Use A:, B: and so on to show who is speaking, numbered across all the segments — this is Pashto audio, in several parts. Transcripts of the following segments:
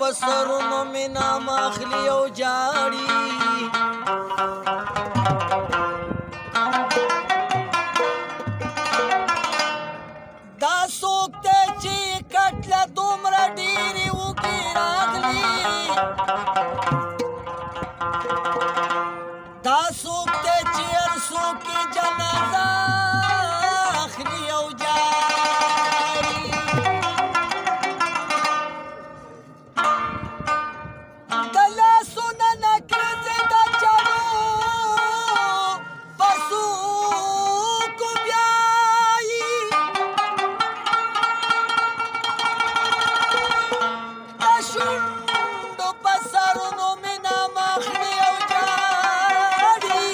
A: په سرونو مې نام اخلي او جاړي دا څوک دی چې کټله دومره ډېرې اوږې راغلي دا څوک دی چې هر څوک یې جنازه اخلي او جاړي د لاسونه نکرځې د چړو په څوکو بیایي د شونډو په سرونو مې نام اخلي او جاړي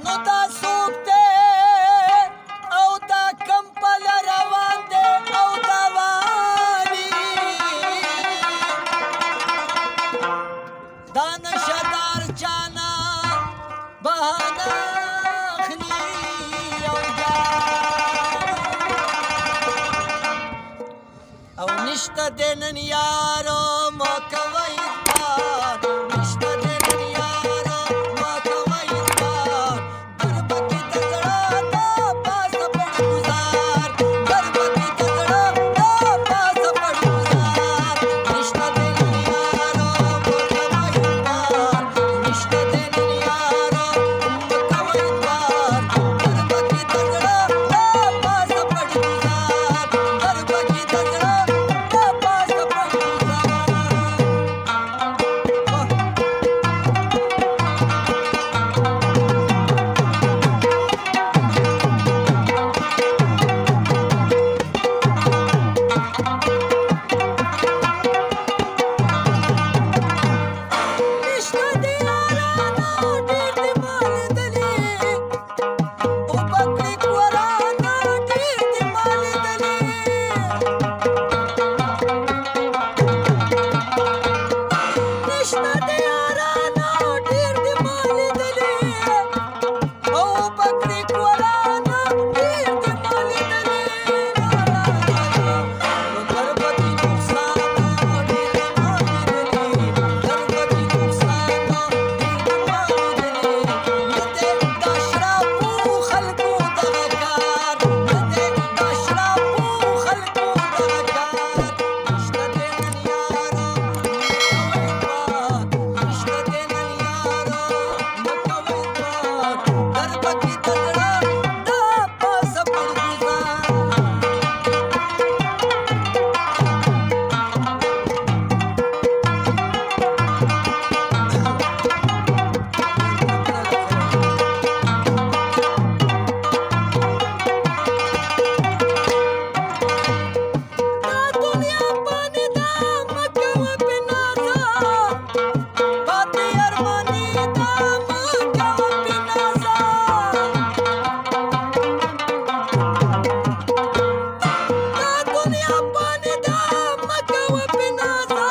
A: نو دا څوک دی او دا کم پله روان دی او دا والي دا نشهدار چانه بهانه اخلي او جاړي او نشته دی نن یارو ما کوئ اعتبار نشته دی نن یارو ما کوئ اعتبار در پکې د زړه دا پاسه پړ ګزار در پکې د زړه دا پاسه پړ ګزار نشته دی نن یارو ما کوئ اعتبار نشته دی نن یارو ما کوئ اعتبار در پکې د زړه دا پاسه پړ ګزار در پکې د زړه دا پاسه پړ ګزار نشته دی یارانو ډېر دې ما لیدلي او بکلیک ورانو ډېر دې ما لیدلي نشته دی یارانو ډېر دې ما لیدلي او بکلیک ورانو ډېر دې ما لیدلي نو در پکې نقصانو ډېر دې ما لیدلي در پکې نقصانو ډېر دې ما لیدلي نه دی د اشرافو خلکو دغه کار نه دی د اشرافو خلکو دغه کار نشته دی نن یارو نشته دی نن یارو مه کوئ اعتبار در پکې د زړه دا پاسه پړ ګزار دا دنیا باندې دا مه کوه بې نازه پاتې ارماني دا مه کوه بې نازه دا دنیا باندې دا مه کوه بې نازه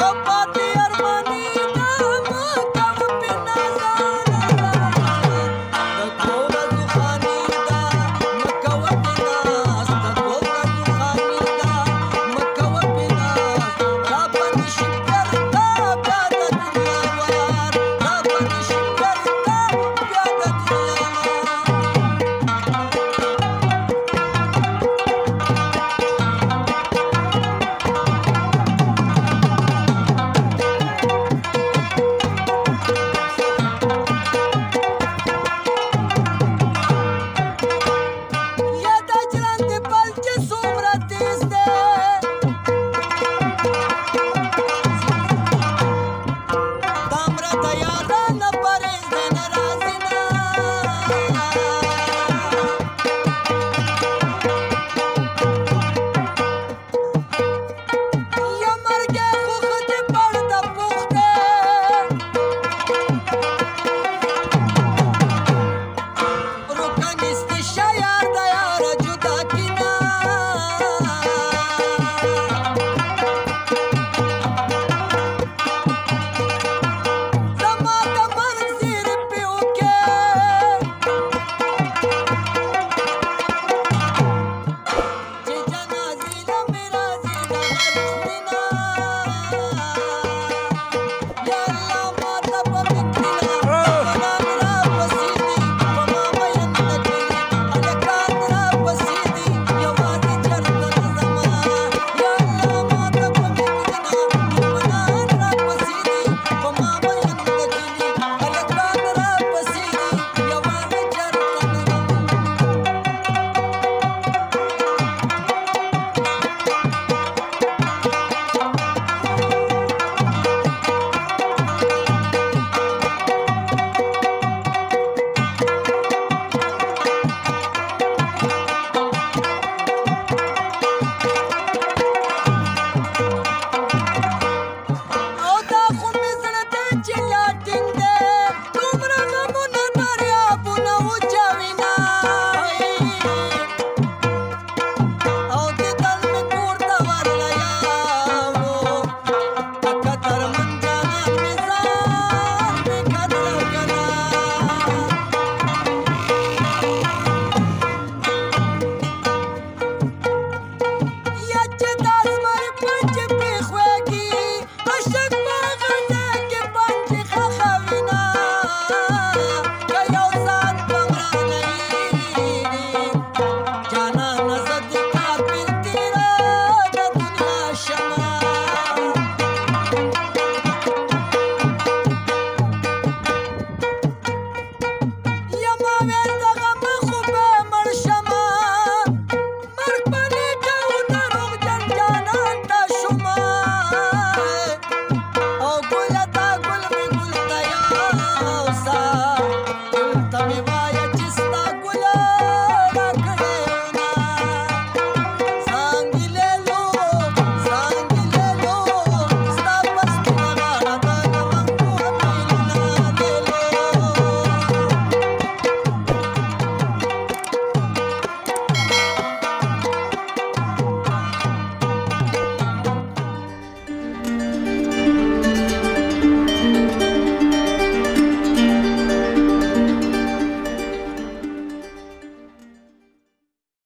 A: او پاتې ارماني دا مه کوه بې نازه د دوو ورځو خاني دا مه کوه بې ناز د دوو ورځو خاني دا مه کوه بې ناز را باندې شي بیرته بیا د دنیا وار را باندې شي بیرته بیا د دنیا وار یا د ژرندې بل چې څومره تېز دی دا مړه د یارانه پرهیز دی نه راځي نه یا مرګی خو ښځې پرده پوخ دی روکه نیستې شه یار د یاره جدا کېږي